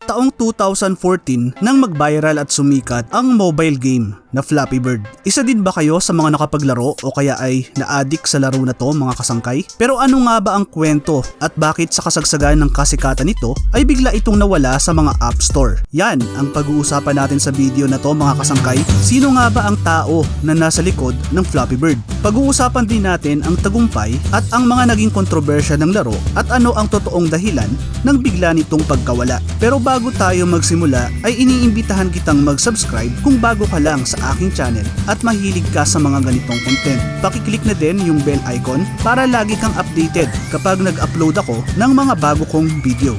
Taong 2014 nang mag-viral at sumikat ang mobile game na Flappy Bird. Isa din ba kayo sa mga nakapaglaro o kaya ay na-addict sa laro na to mga kasangkay? Pero ano nga ba ang kwento at bakit sa kasagsagan ng kasikatan nito ay bigla itong nawala sa mga App Store? Yan ang pag-uusapan natin sa video na to mga kasangkay. Sino nga ba ang tao na nasa likod ng Flappy Bird? Pag-uusapan din natin ang tagumpay at ang mga naging kontrobersya ng laro at ano ang totoong dahilan ng bigla nitong pagkawala. Pero bago tayo magsimula ay iniimbitahan kitang mag-subscribe kung bago ka lang sa aking channel at mahilig ka sa mga ganitong content. Pakiclick na din yung bell icon para lagi kang updated kapag nag-upload ako ng mga bago kong video.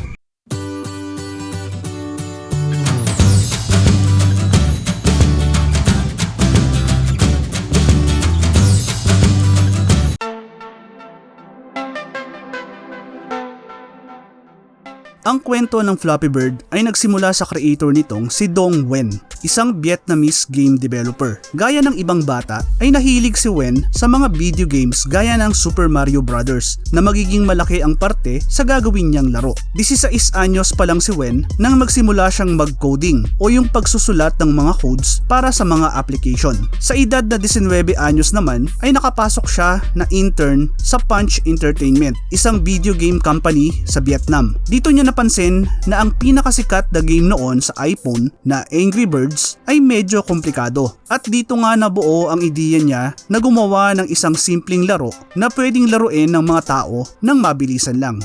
Ang kwento ng Flappy Bird ay nagsimula sa creator nitong si Dong Nguyen, isang Vietnamese game developer. Gaya ng ibang bata ay nahilig si Nguyen sa mga video games gaya ng Super Mario Brothers na magiging malaki ang parte sa gagawin niyang laro. 16 anyos pa lang si Nguyen nang magsimula siyang mag-coding o yung pagsusulat ng mga codes para sa mga application. Sa edad na 19 anyos naman ay nakapasok siya na intern sa Punch Entertainment, isang video game company sa Vietnam. Dito niya napansin na ang pinakasikat na game noon sa iPhone na Angry Birds ay medyo komplikado. At dito nga nabuo ang ideya niya na gumawa ng isang simpleng laro na pwedeng laruin ng mga tao nang mabilisan lang.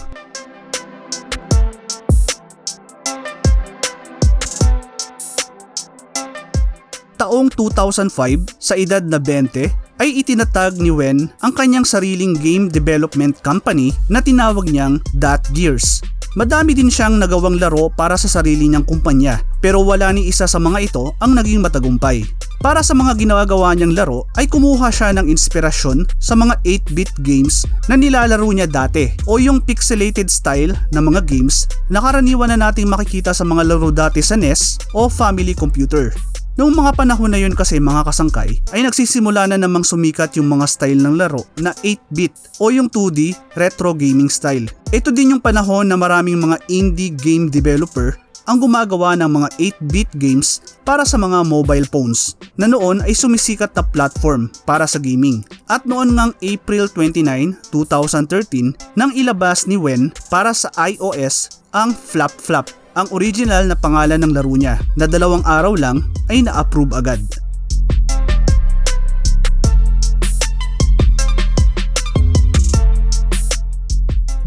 Taong 2005, sa edad na 20, ay itinatag ni Nguyen ang kanyang sariling game development company na tinawag niyang Dot Gears. Madami din siyang nagawang laro para sa sarili niyang kumpanya, pero wala ni isa sa mga ito ang naging matagumpay. Para sa mga ginagawa niyang laro ay kumuha siya ng inspirasyon sa mga 8-bit games na nilalaro niya dati o yung pixelated style na mga games na karaniwan na nating makikita sa mga laro dati sa NES o family computer. Noong mga panahon na yun kasi mga kasangkay ay nagsisimula na namang sumikat yung mga style ng laro na 8-bit o yung 2D retro gaming style. Ito din yung panahon na maraming mga indie game developer ang gumagawa ng mga 8-bit games para sa mga mobile phones na noon ay sumisikat na platform para sa gaming. At noon ngang April 29, 2013 nang ilabas ni Nguyen para sa iOS ang Flap Flap, ang original na pangalan ng laro niya na 2 araw lang ay na-approve agad.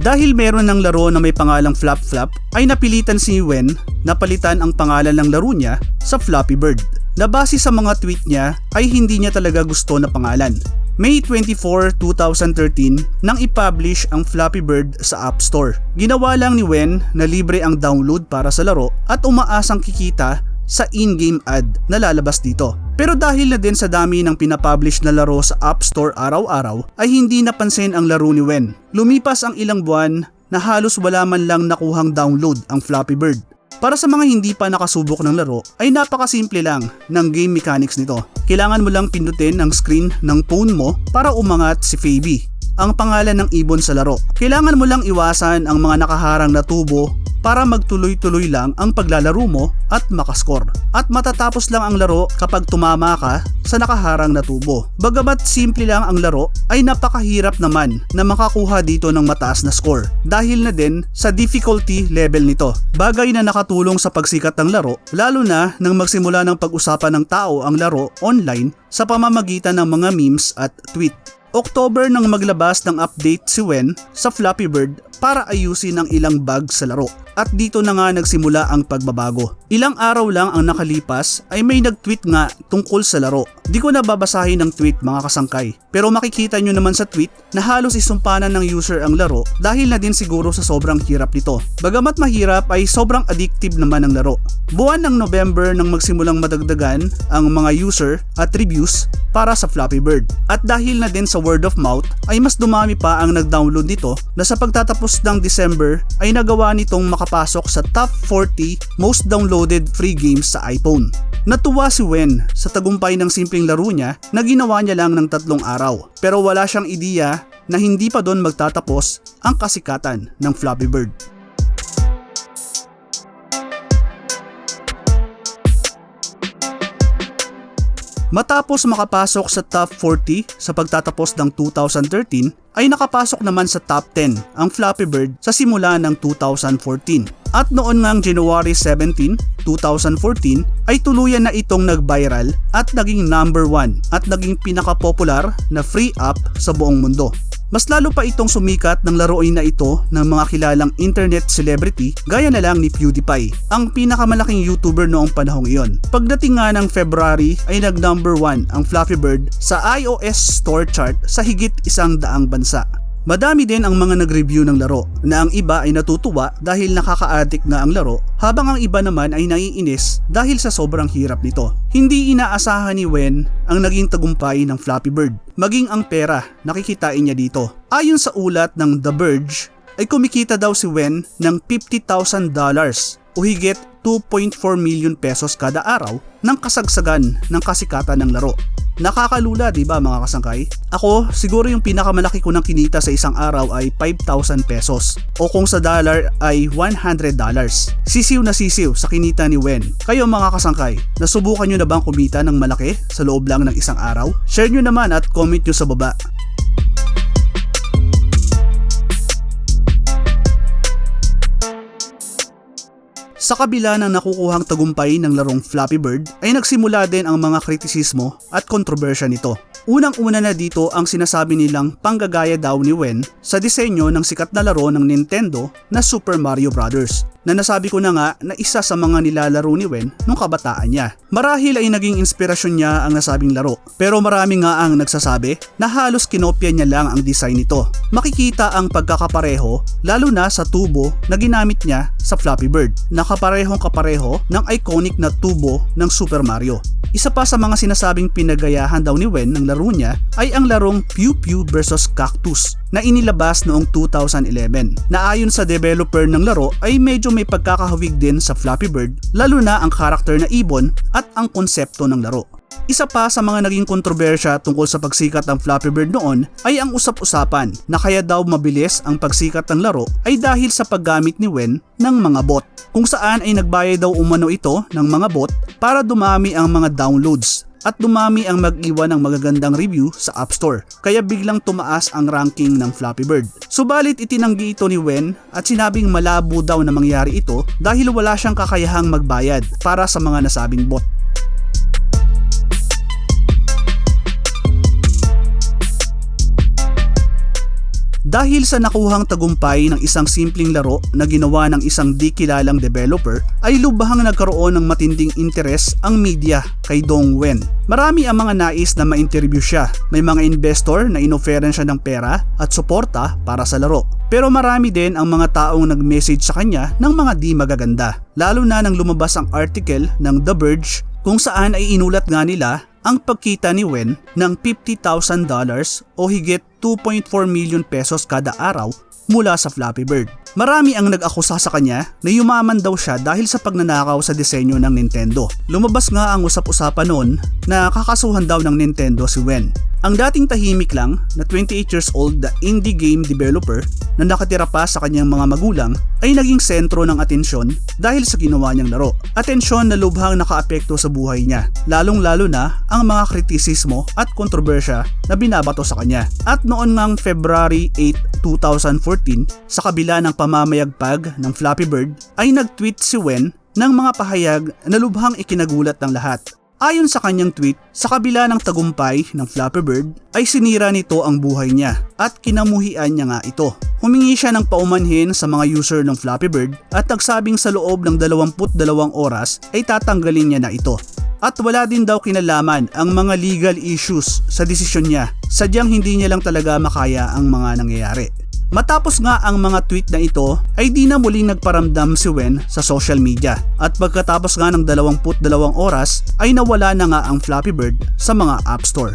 Dahil meron ng laro na may pangalang Flap Flap ay napilitan si Nguyen na palitan ang pangalan ng laro niya sa Flappy Bird. Na base sa mga tweet niya ay hindi niya talaga gusto na pangalan. May 24, 2013 nang i-publish ang Flappy Bird sa App Store. Ginawa lang ni Nguyen na libre ang download para sa laro at umaasang kikita sa in-game ad na lalabas dito. Pero dahil na din sa dami ng pinapublish na laro sa App Store araw-araw ay hindi napansin ang laro ni Nguyen. Lumipas ang ilang buwan na halos wala man lang nakuhang download ang Flappy Bird. Para sa mga hindi pa nakasubok ng laro ay napakasimple lang ng game mechanics nito. Kailangan mo lang pindutin ang screen ng phone mo para umangat si Faby, ang pangalan ng ibon sa laro. Kailangan mo lang iwasan ang mga nakaharang na tubo para magtuloy-tuloy lang ang paglalaro mo at makascore. At matatapos lang ang laro kapag tumama ka sa nakaharang na tubo. Bagamat simple lang ang laro ay napakahirap naman na makakuha dito ng mataas na score dahil na din sa difficulty level nito. Bagay na nakatulong sa pagsikat ng laro lalo na nang magsimula ng pag-usapan ng tao ang laro online sa pamamagitan ng mga memes at tweet. October nang maglabas ng update si Nguyen sa Flappy Bird para ayusin ang ilang bug sa laro. At dito na nga nagsimula ang pagbabago. Ilang araw lang ang nakalipas ay may nag-tweet nga tungkol sa laro. Di ko na babasahin ang tweet mga kasangkay. Pero makikita nyo naman sa tweet na halos isumpanan ng user ang laro dahil na din siguro sa sobrang hirap nito. Bagamat mahirap ay sobrang addictive naman ang laro. Buwan ng November nang magsimulang madagdagan ang mga user at reviews para sa Flappy Bird. At dahil na din sa word of mouth ay mas dumami pa ang nag-download nito na sa pagtatapos ng December ay nagawa nitong makapasok sa top 40 most downloaded free games sa iPhone. Natuwa si Nguyen sa tagumpay ng simpleng laro niya na ginawa niya lang ng 3 araw pero wala siyang ideya na hindi pa doon magtatapos ang kasikatan ng Flappy Bird. Matapos makapasok sa top 40 sa pagtatapos ng 2013, ay nakapasok naman sa top 10 ang Flappy Bird sa simula ng 2014. At noon ngang January 17, 2014 ay tuluyan na itong nag-viral at naging number 1 at naging pinaka-popular na free app sa buong mundo. Mas lalo pa itong sumikat ng laruin na ito ng mga kilalang internet celebrity gaya na lang ni PewDiePie, ang pinakamalaking YouTuber noong panahong iyon. Pagdating nga ng February ay nag-number 1 ang Flappy Bird sa iOS Store chart sa higit 100 bansa. Madami din ang mga nag-review ng laro na ang iba ay natutuwa dahil nakaka-addict nga ang laro habang ang iba naman ay naiinis dahil sa sobrang hirap nito. Hindi inaasahan ni Wen ang naging tagumpay ng Flappy Bird, maging ang pera nakikitain niya dito. Ayon sa ulat ng The Verge ay kumikita daw si Wen ng $50,000 o higit 2.4 million pesos kada araw ng kasagsagan ng kasikatan ng laro. Nakakalula, di ba mga kasangkay? Ako, siguro yung pinakamalaki ko ng kinita sa isang araw ay 5,000 pesos o kung sa dollar ay $100. Sisiw na sisiw sa kinita ni Wen. Kayo mga kasangkay, nasubukan nyo na bang kumita ng malaki sa loob lang ng isang araw? Share nyo naman at comment nyo sa baba. Sa kabila ng nakukuhang tagumpay ng larong Flappy Bird ay nagsimula din ang mga kritisismo at kontrobersya nito. Unang-una na dito ang sinasabi nilang panggagaya daw ni Wen sa disenyo ng sikat na laro ng Nintendo na Super Mario Bros. Na nasabi ko na nga na isa sa mga nilalaro ni Wen nung kabataan niya. Marahil ay naging inspirasyon niya ang nasabing laro, pero marami nga ang nagsasabi na halos kinopya niya lang ang design nito. Makikita ang pagkakapareho lalo na sa tubo na ginamit niya sa Flappy Bird, na kaparehong-kapareho ng iconic na tubo ng Super Mario. Isa pa sa mga sinasabing pinagayahan daw ni Wen ng laro niya ay ang larong Pew Pew vs Cactus na inilabas noong 2011, na ayon sa developer ng laro ay medyo may pagkakahawig din sa Flappy Bird, lalo na ang karakter na ibon at ang konsepto ng laro. Isa pa sa mga naging kontrobersya tungkol sa pagsikat ng Flappy Bird noon ay ang usap-usapan na kaya daw mabilis ang pagsikat ng laro ay dahil sa paggamit ni Wen ng mga bot, kung saan ay nagbayad daw umano ito ng mga bot para dumami ang mga downloads at dumami ang mag-iwan ng magagandang review sa App Store, kaya biglang tumaas ang ranking ng Flappy Bird. Subalit itinanggi ito ni Wen at sinabing malabo daw na mangyari ito dahil wala siyang kakayahang magbayad para sa mga nasabing bot. Dahil sa nakuhang tagumpay ng isang simpleng laro na ginawa ng isang di kilalang developer, ay lubhang nagkaroon ng matinding interes ang media kay Dong Wen. Marami ang mga nais na ma-interview siya. May mga investor na inoferan siya ng pera at suporta para sa laro. Pero marami din ang mga taong nag-message sa kanya ng mga di magaganda. Lalo na nang lumabas ang article ng The Verge kung saan ay inulat nga nila ang pagkita ni Wen ng $50,000 o higit 2.4 million pesos kada araw mula sa Flappy Bird. Marami ang nag-akusa sa kanya na yumaman daw siya dahil sa pagnanakaw sa disenyo ng Nintendo. Lumabas nga ang usap-usapan noon na kakasuhan daw ng Nintendo si Wen. Ang dating tahimik lang na 28 years old na indie game developer na nakatira pa sa kanyang mga magulang ay naging sentro ng atensyon dahil sa ginawa niyang laro. Atensyon na lubhang nakaapekto sa buhay niya, lalong-lalo na ang mga kritisismo at kontrobersya na binabato sa kanya. At noon ngang February 8, 2014, sa kabila ng pamamayagpag ng Flappy Bird, ay nag-tweet si Wen ng mga pahayag na lubhang ikinagulat ng lahat. Ayon sa kanyang tweet, sa kabila ng tagumpay ng Flappy Bird ay sinira nito ang buhay niya at kinamuhian niya nga ito. Humingi siya ng paumanhin sa mga user ng Flappy Bird at nagsabing sa loob ng 22 oras ay tatanggalin niya na ito. At wala din daw kinalaman ang mga legal issues sa desisyon niya, sadyang hindi niya lang talaga makaya ang mga nangyayari. Matapos nga ang mga tweet na ito ay di na muling nagparamdam si Wen sa social media at pagkatapos nga ng 22 oras ay nawala na nga ang Flappy Bird sa mga App Store.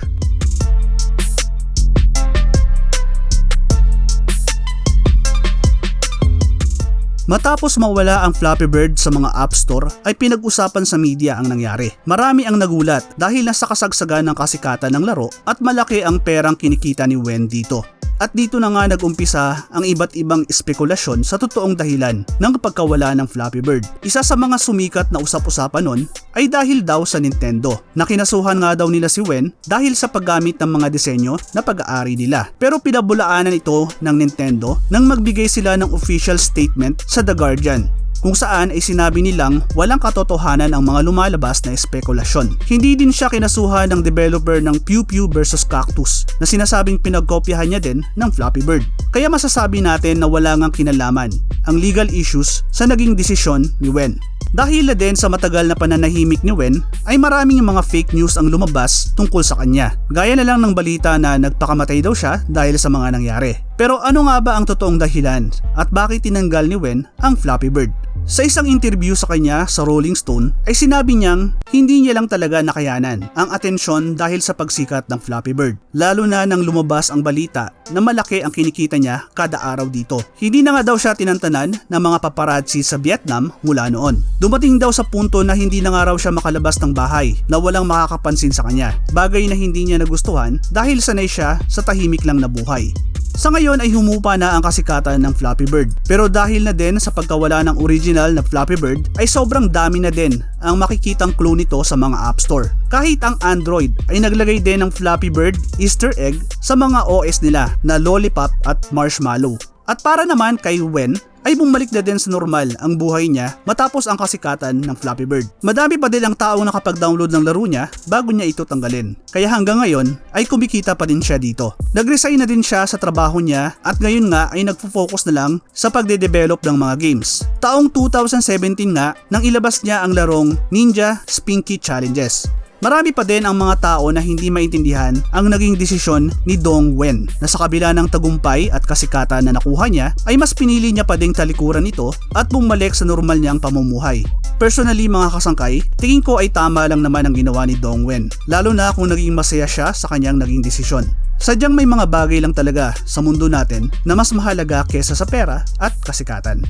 Matapos mawala ang Flappy Bird sa mga App Store ay pinag-usapan sa media ang nangyari. Marami ang nagulat dahil nasa kasagsagan ng kasikatan ng laro at malaki ang perang kinikita ni Wen dito. At dito na nga nag-umpisa ang iba't ibang espekulasyon sa totoong dahilan ng pagkawala ng Flappy Bird. Isa sa mga sumikat na usap-usapan nun ay dahil daw sa Nintendo, na kinasuhan nga daw nila si Wen dahil sa paggamit ng mga disenyo na pag-aari nila. Pero pinabulaanan ito ng Nintendo nang magbigay sila ng official statement sa The Guardian, kung saan ay sinabi nilang walang katotohanan ang mga lumalabas na espekulasyon. Hindi din siya kinasuhan ng developer ng Pew Pew vs Cactus na sinasabing pinagkopyahan niya din ng Flappy Bird. Kaya masasabi natin na wala ngang kinalaman ang legal issues sa naging desisyon ni Wen. Dahil na din sa matagal na pananahimik ni Wen ay maraming mga fake news ang lumabas tungkol sa kanya. Gaya na lang ng balita na nagpakamatay daw siya dahil sa mga nangyari. Pero ano nga ba ang totoong dahilan at bakit tinanggal ni Wen ang Flappy Bird? Sa isang interview sa kanya sa Rolling Stone ay sinabi niyang hindi niya lang talaga nakayanan ang atensyon dahil sa pagsikat ng Flappy Bird. Lalo na nang lumabas ang balita na malaki ang kinikita niya kada araw dito. Hindi na nga daw siya tinantanan ng mga paparazzi sa Vietnam mula noon. Dumating daw sa punto na hindi na nga raw siya makalabas ng bahay na walang makakapansin sa kanya. Bagay na hindi niya nagustuhan dahil sanay siya sa tahimik lang na buhay. Sa ngayon ay humupa na ang kasikatan ng Flappy Bird. Pero dahil na din sa pagkawala ng original na Flappy Bird ay sobrang dami na din ang makikitang clue nito sa mga App Store. Kahit ang Android ay naglagay din ng Flappy Bird Easter egg sa mga OS nila na Lollipop at Marshmallow. At para naman kay Wen ay bumalik na din sa normal ang buhay niya matapos ang kasikatan ng Flappy Bird. Madami pa din ang taong nakapag-download ng laro niya bago niya ito tanggalin. Kaya hanggang ngayon ay kumikita pa din siya dito. Nag-resign na din siya sa trabaho niya at ngayon nga ay nagfo-focus na lang sa pagde-develop ng mga games. Taong 2017 nga nang ilabas niya ang larong Ninja Spinky Challenges. Marami pa din ang mga tao na hindi maintindihan ang naging desisyon ni Dong Wen na sa kabila ng tagumpay at kasikatan na nakuha niya ay mas pinili niya pa ding talikuran ito at bumalik sa normal niyang pamumuhay. Personally mga kasangkay, tingin ko ay tama lang naman ang ginawa ni Dong Wen, lalo na kung naging masaya siya sa kanyang naging desisyon. Sadyang may mga bagay lang talaga sa mundo natin na mas mahalaga kesa sa pera at kasikatan.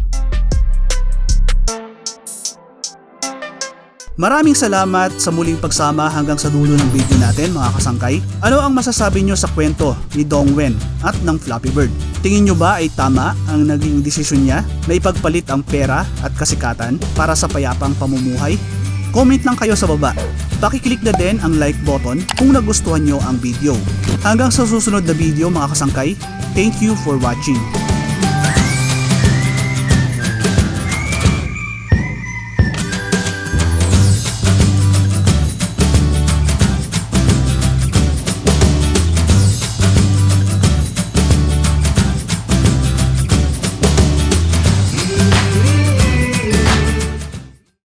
Maraming salamat sa muling pagsama hanggang sa dulo ng video natin mga kasangkay. Ano ang masasabi nyo sa kwento ni Dong Wen at ng Flappy Bird? Tingin nyo ba ay tama ang naging desisyon niya na ipagpalit ang pera at kasikatan para sa payapang pamumuhay? Comment lang kayo sa baba. Pakiclick na din ang like button kung nagustuhan nyo ang video. Hanggang sa susunod na video mga kasangkay, thank you for watching.